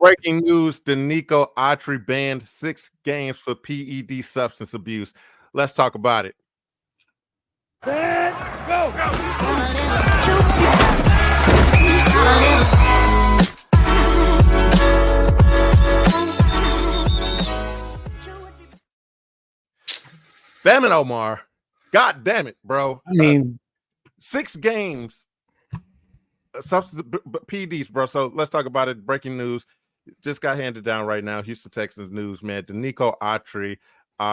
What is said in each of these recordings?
Breaking news: Dinico Autry banned 6 games for PED substance abuse. Let's talk about it. Damn it, Omar. God damn it, bro. I mean, 6 games. Substance PEDs, bro. So let's talk about it. Breaking news just got handed down right now. Houston Texans news, man. Dinico Autry,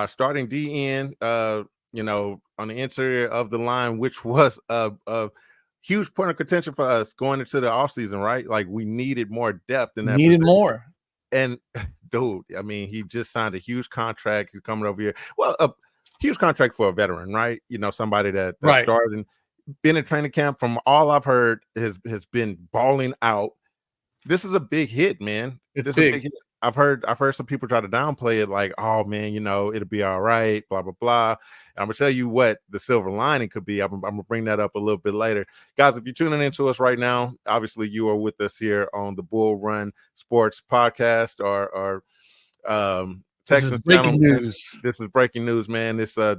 starting DN, on the interior of the line, which was a huge point of contention for us going into the offseason, right? Like we needed more depth in that needed position. more. And dude, I mean, he just signed a huge contract. He's coming over here. Well, a huge contract for a veteran, right? You know, somebody that Right. started, been in training camp. From all I've heard, has been balling out. This is a big hit, man. It's this big. Is a big hit. I've heard some people try to downplay it, like, oh man, it'll be all right, blah blah blah. And I'm gonna tell you what the silver lining could be. I'm gonna bring that up a little bit later, guys. If you're tuning into us right now, obviously you are with us here on the Bull Run Sports Podcast or Texans breaking channel. news. This is breaking news, man. This is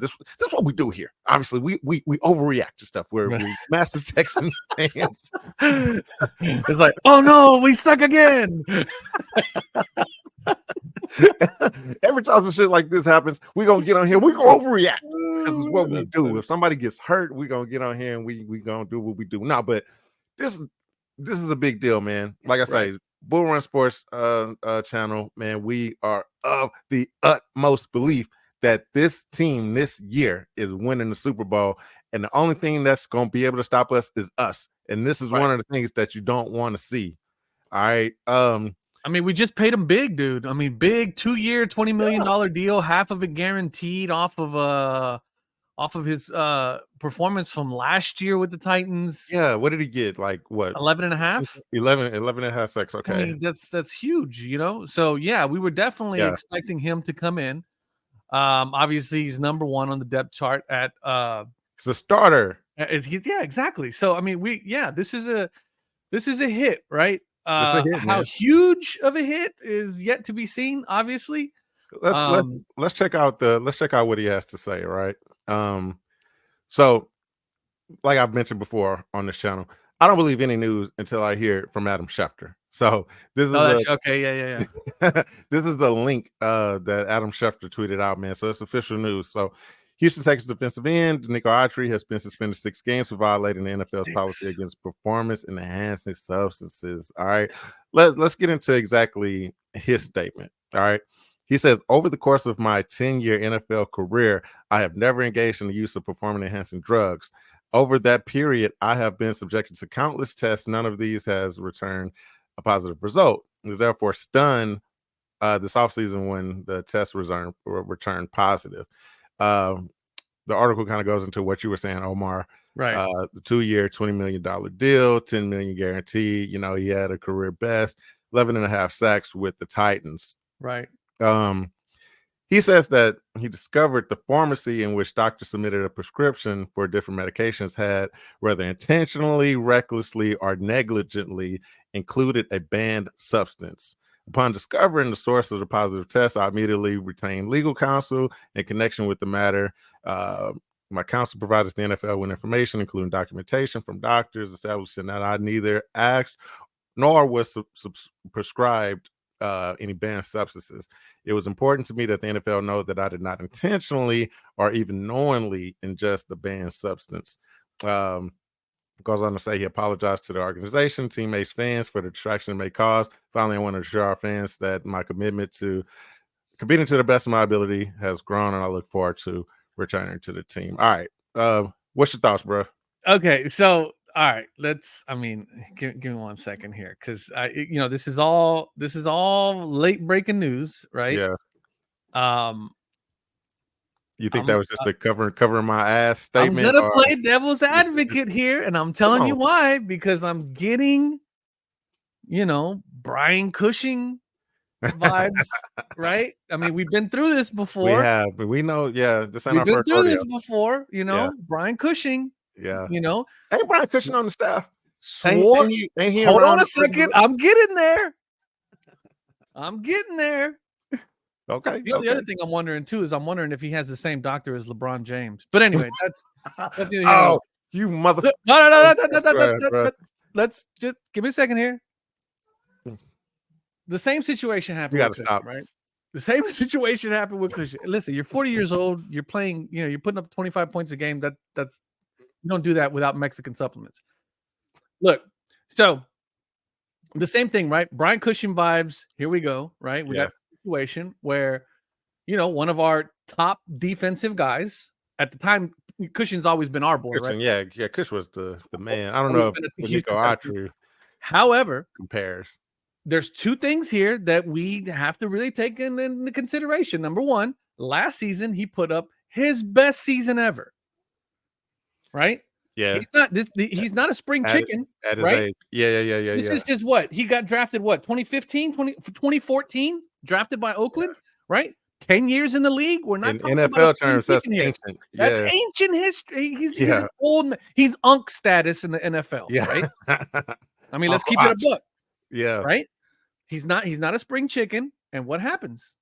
what we do here. Obviously, we overreact to stuff. We're massive Texans fans. It's like, oh no, we suck again. Every time some shit like this happens, we're gonna get on here. We're gonna overreact because it's what we do. If somebody gets hurt, we're gonna get on here and we gonna do what we do. No, but this is a big deal, man. Like I say, Bull Run Sports channel, man. We are of the utmost belief that this team this year is winning the Super Bowl, and the only thing that's gonna be able to stop us is us. And this is one of the things that you don't want to see. All right. I mean, we just paid him big, dude. I mean, big 2-year, $20 million deal, half of it guaranteed off of his performance from last year with the Titans. Yeah, what did he get? Like what? 11 and a half? 11 and a half sacks. Okay. I mean, that's huge, So yeah, we were definitely expecting him to come in. Obviously he's number 1 on the depth chart at it's a starter. Yeah, exactly. So I mean, this is a hit, right? How huge of a hit is yet to be seen, obviously. Let's check out what he has to say, right? So like I've mentioned before on this channel, I don't believe any news until I hear it from Adam Schefter. So this is okay, this is the link that Adam Schefter tweeted out, man. So it's official news. So Houston Texans defensive end Dinico Autry has been suspended 6 games for violating the NFL's policy against performance-enhancing substances. All right, let's get into exactly his statement. All right, he says, over the course of my 10-year NFL career, I have never engaged in the use of performance-enhancing drugs. Over that period, I have been subjected to countless tests. None of these has returned a positive result. I was therefore stunned this offseason when the test returned positive. The article kind of goes into what you were saying, Omar. Right. The 2-year, $20 million deal, $10 million guarantee. He had a career best, 11 and a half sacks with the Titans. Right. He says that he discovered the pharmacy in which doctors submitted a prescription for different medications had, whether intentionally, recklessly, or negligently, included a banned substance. Upon discovering the source of the positive test, I immediately retained legal counsel in connection with the matter. My counsel provided the NFL with information, including documentation from doctors establishing that I neither asked nor was prescribed any banned substances. It was important to me that the NFL know that I did not intentionally or even knowingly ingest the banned substance. Goes on to say he apologized to the organization, teammates, fans for the distraction it may cause. Finally, I want to assure our fans that my commitment to competing to the best of my ability has grown, and I look forward to returning to the team. All right. What's your thoughts, bro? Okay. So, all right, give me 1 second here. Cause this is all late breaking news, right? Yeah. You think that was just a covering my ass statement? I'm gonna play devil's advocate here, and I'm telling you why, because I'm getting, Brian Cushing vibes, right? I mean, we've been through this before. We have, but we know, this ain't we've our been first through rodeo. this before, Brian Cushing. Yeah. Ain't Brian Cushing on the staff? Hold on a second. I'm getting there. I'm getting there. Okay. You know, the other thing I'm wondering too is I'm wondering if he has the same doctor as LeBron James. But anyway, that's neither here nor Oh, you mother. no. Let's just give me a second here. The same situation You happened got with to Cushion, stop. right? The same situation happened with Cushion. Listen, you're 40 years old. You're playing. You know, you're putting up 25 points a game. That's you don't do that without Mexican supplements. Look, so the same thing, right? Brian Cushing vibes. Here we go. Right, we got a situation where, you know, one of our top defensive guys at the time. Cushing's always been our boy, Cushing, right? yeah. Cush was the man. I don't Always know been at the if Houston Dinico Texans. Autry However, compares. there's two things here that we have to really take into consideration. Number one, last season he put up his best season ever. Right? Yeah. He's not a spring chicken. At his right? age. Yeah. This is just what he got drafted. What 2014 drafted by Oakland, right? 10 years in the league. We're not In talking about NFL terms, that's here. ancient. That's Yeah. ancient history. He's an old. He's Unk status in the NFL. Yeah. Right? I mean, let's keep it a buck. Yeah. Right? He's not a spring chicken. And what happens?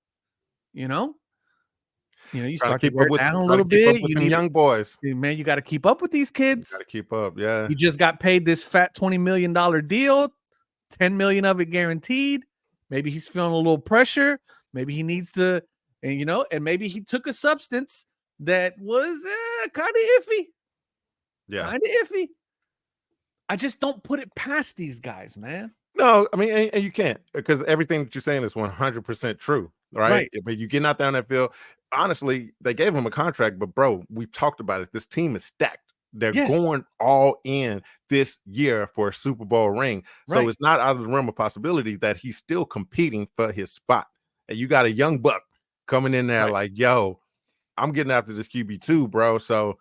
You know, you start to wear down a little bit. You need young boys. Man, you got to keep up with these kids. Got to keep up. Yeah. You just got paid this fat $20 million deal, $10 million of it guaranteed. Maybe he's feeling a little pressure. Maybe he needs to, and maybe he took a substance that was kind of iffy. Yeah. Kind of iffy. I just don't put it past these guys, man. No, I mean, and you can't, because everything that you're saying is 100% true, right? But you getting out there on that field, honestly, they gave him a contract, but bro, we've talked about it. This team is stacked. They're going all in this year for a Super Bowl ring. So it's not out of the realm of possibility that he's still competing for his spot. And you got a young buck coming in there like, yo, I'm getting after this QB2, bro. So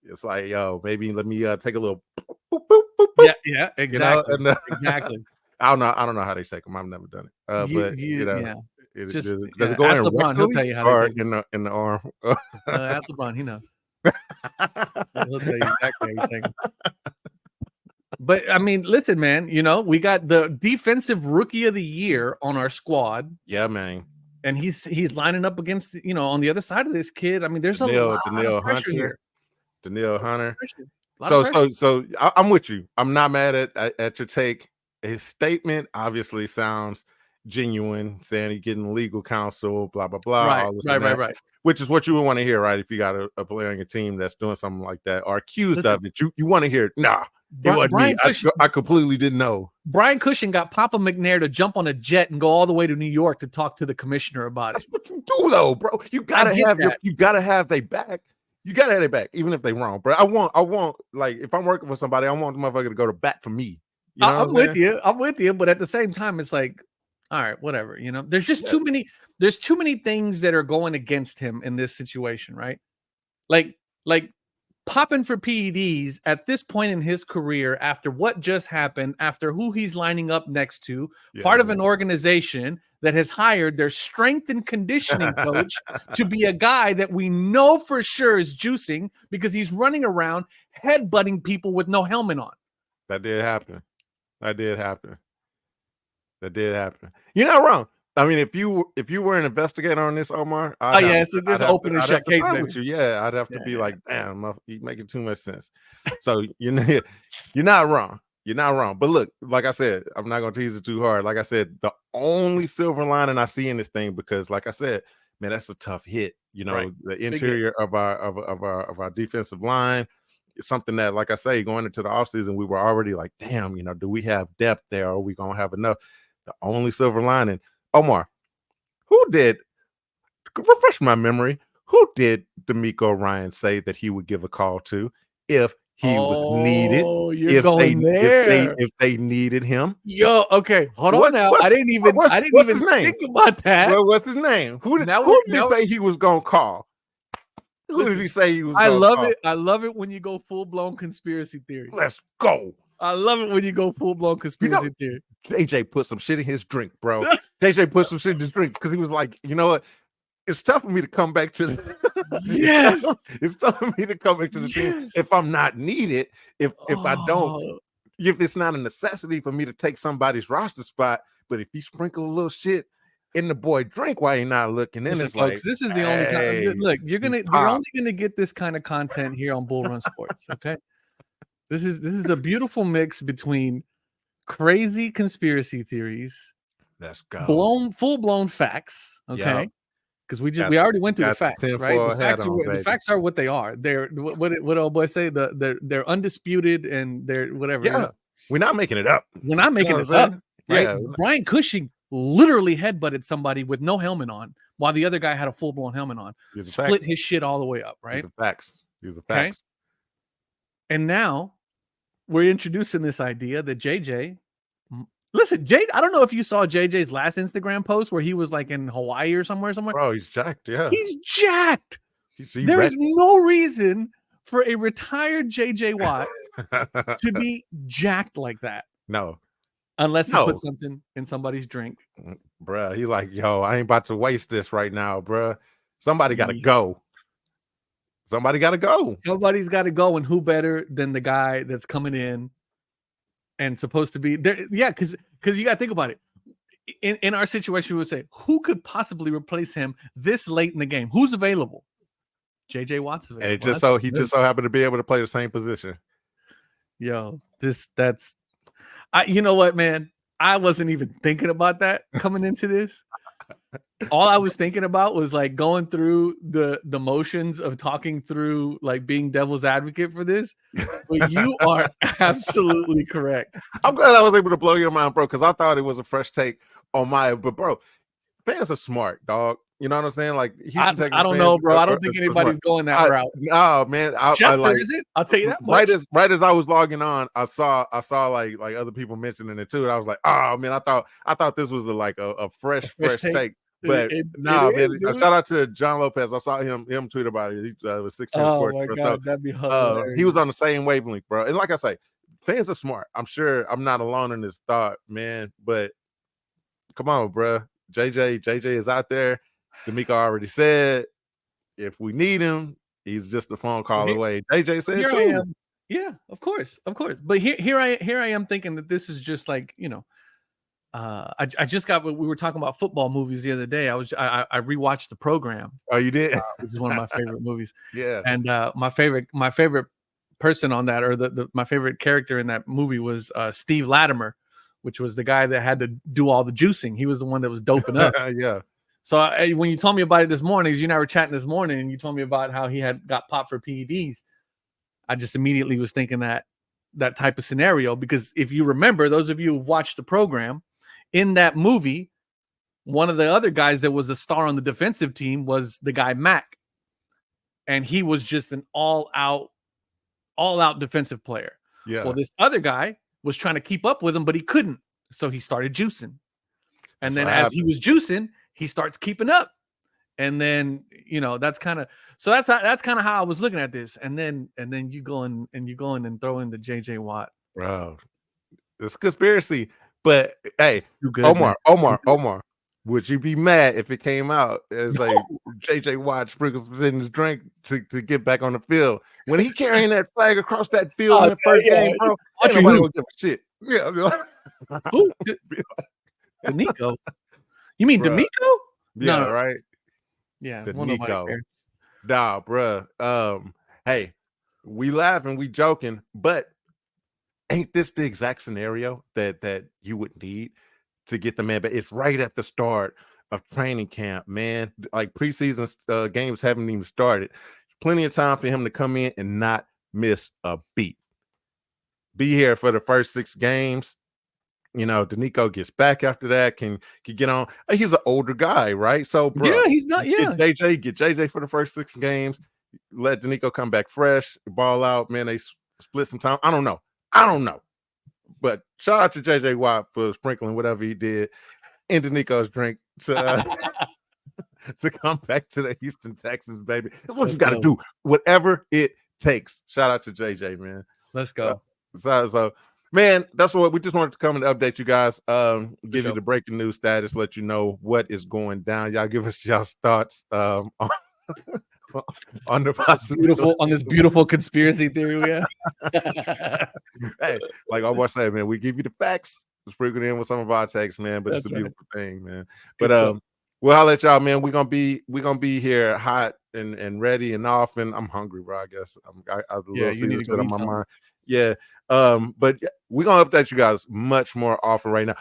it's like, yo, maybe let me take a little boop, boop, boop, boop. Yeah, exactly. Exactly. I don't know how they take them. I've never done it. But does it go ask in LeBron, he'll tell you how or to take in the arm? Ask LeBron, he knows. He'll tell you exactly how you take them. But I mean, listen, man, we got the defensive rookie of the year on our squad. Yeah, man. And he's lining up against, on the other side of this kid. I mean, there's a lot of pressure here. Danielle Hunter. So I'm with you. I'm not mad at your take. His statement obviously sounds genuine, saying he's getting legal counsel, blah, blah, blah. Right. Which is what you would want to hear, right? If you got a player on your team that's doing something like that or accused of it, you want to hear, nah, it wasn't me. I completely didn't know. Brian Cushing got Papa McNair to jump on a jet and go all the way to New York to talk to the commissioner about it. That's what you do, though, bro. You gotta have their back. You gotta have their back, even if they wrong. But I want, like, if I'm working with somebody, I want the motherfucker to go to bat for me. You know I'm with you, but at the same time, it's like, all right, whatever. There's just too many. There's too many things that are going against him in this situation, right? Like popping for PEDs at this point in his career, after what just happened, after who he's lining up next to, part of an organization that has hired their strength and conditioning coach to be a guy that we know for sure is juicing because he's running around headbutting people with no helmet on. That did happen. You're not wrong. I mean, if you were an investigator on this, Omar, it's open and shut case. With you. Yeah, I'd have to be like, damn, you're making too much sense. So you're not wrong. You're not wrong. But look, like I said, I'm not gonna tease it too hard. Like I said, the only silver lining I see in this thing, because like I said, man, that's a tough hit. The interior of our defensive line. It's something that, like I say, going into the offseason, we were already like, damn, do we have depth there? Are we gonna have enough? The only silver lining, Omar, refresh my memory, who did Demco Ryans say that he would give a call to if he was needed? If they needed him. Yo, okay, hold on now. I didn't even think about that. Well, what's his name? Who did he say he was gonna call? Who did he say he was? I love it when you go full blown conspiracy theory. Let's go. I love it when you go full blown conspiracy theory. JJ put some shit in his drink, bro. JJ put some shit in his drink because he was like, you know what? It's tough for me to come back to the it's tough for me to come back to the team if I'm not needed. If I don't, if it's not a necessity for me to take somebody's roster spot, but if you sprinkle a little shit in the boy drink while you're not looking. Then Listen, it's folks, like, this is the only hey, look. You're only gonna get this kind of content here on Bull Run Sports. Okay, this is a beautiful mix between crazy conspiracy theories, let's go. full blown facts. Okay, because we already went through the facts, right? The facts are what they are. They're what old boy say. They're undisputed and they're whatever. Yeah, we're not making it up. We're not making this up. Right? Yeah, Brian Cushing literally headbutted somebody with no helmet on, while the other guy had a full blown helmet on. Split his shit all the way up. Right? These are facts. These are facts. Okay? And now we're introducing this idea that JJ. Listen, I don't know if you saw JJ's last Instagram post where he was like in Hawaii or somewhere. Bro, he's jacked. Yeah, he's jacked. There is no reason for a retired JJ Watt to be jacked like that. No, unless he put something in somebody's drink. Bruh, he like, yo, I ain't about to waste this right now, bruh. Somebody got to go. Somebody got to go. Somebody's got to go, and who better than the guy that's coming in and supposed to be there? Yeah, because you got to think about it. In our situation, we would say, who could possibly replace him this late in the game? Who's available? JJ Watt's available. And it just so happened to be able to play the same position. Yo, you know what, man? I wasn't even thinking about that coming into this. All I was thinking about was like going through the motions of talking through like being devil's advocate for this. But you are absolutely correct. I'm glad I was able to blow your mind, bro, because I thought it was a fresh take on but bro, fans are smart, dog. You know what I'm saying? Like I don't know, bro. I don't think anybody's going that route. No, man. Is it? I'll tell you that much. Right as I was logging on, I saw like other people mentioning it too, and I was like, oh man, I thought this was a fresh take. But man, shout out to John Lopez. I saw him tweet about it. He was 16 Sports. My God, that'd be hilarious. He was on the same wavelength, bro. And like I say, fans are smart. I'm sure I'm not alone in this thought, man. But come on, bro. JJ is out there. Dinico already said if we need him, he's just a phone call away. JJ said here too. I am. Yeah, of course. But here I am thinking that this is just like, you know, I just got what we were talking about football movies the other day. I rewatched The Program. Oh, you did? Which is one of my favorite movies. Yeah. And my favorite person on that, or my favorite character in that movie was Steve Latimer, which was the guy that had to do all the juicing. He was the one that was doping up. Yeah. So when you told me about it this morning, you and I were chatting this morning, and you told me about how he had got popped for PEDs, I just immediately was thinking that type of scenario. Because if you remember, those of you who've watched The Program, in that movie, one of the other guys that was a star on the defensive team was the guy Mac, and he was just an all-out defensive player. Yeah. Well, this other guy was trying to keep up with him, but he couldn't, so he started juicing. And then as he was juicing, he starts keeping up. And then, you know, that's kind of how I was looking at this. And then you go in and throw in the JJ Watt. Bro, it's conspiracy. But hey, good, Omar, would you be mad if it came out as like JJ Watt sprinkles in his drink to get back on the field when he carrying that flag across that field in the first game, bro? Ain't nobody gonna give a shit. Yeah. Who? Dinico? You mean Demco? Yeah, no. Right. Yeah, Dinico. Nah, bruh. Hey, we laughing, we joking, but ain't this the exact scenario that you would need to get the man? But it's right at the start of training camp, man. Like preseason games haven't even started. Plenty of time for him to come in and not miss a beat. Be here for the first 6 games. You know, Dinico gets back after that, can get on. He's an older guy, right? So, bro, yeah, he's not. Yeah, get JJ for the first 6 games. Let Dinico come back fresh, ball out. Man, they split some time. I don't know, but shout out to JJ Watt for sprinkling whatever he did in Dinico's drink to come back to the Houston Texans, baby. That's what you got to do, whatever it takes. Shout out to JJ, man. Let's go. So. Man, that's what we just wanted to come and update you guys, give you the breaking news status, let you know what is going down. Y'all give us y'all's thoughts on the possibility. On this beautiful conspiracy theory we have. Hey, like I always say, man, we give you the facts sprinkled in with some of our takes, man. But it's a That's right. beautiful thing, man. Good But stuff. well, I'll let y'all, man. We're gonna be here hot and ready and off. And I'm hungry, bro. I guess I a Yeah, little you need Caesar to go shit on eat my something. mind. Yeah. But we're gonna update you guys much more often right now.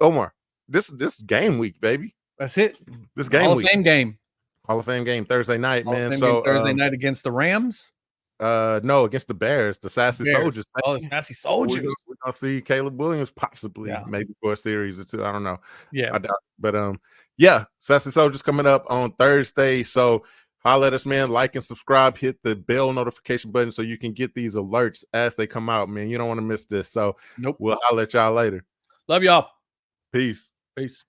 Omar, this game week, baby. That's it. This The game Hall of week. Fame game. Hall of Fame game Thursday night, Hall of man. Fame game So Thursday night against the Rams. no, against the Bears, the Sassy Bears. Soldiers. Oh, the Sassy We're Soldiers. gonna see Caleb Williams possibly, Yeah. maybe for a series or two. I don't know. Yeah. I doubt it. But yeah, Sassy Soldiers coming up on Thursday. So holla at us, man. Like and subscribe, hit the bell notification button so you can get these alerts as they come out, man. You don't want to miss this. So Nope. we'll holla at y'all later. Love y'all. Peace. Peace.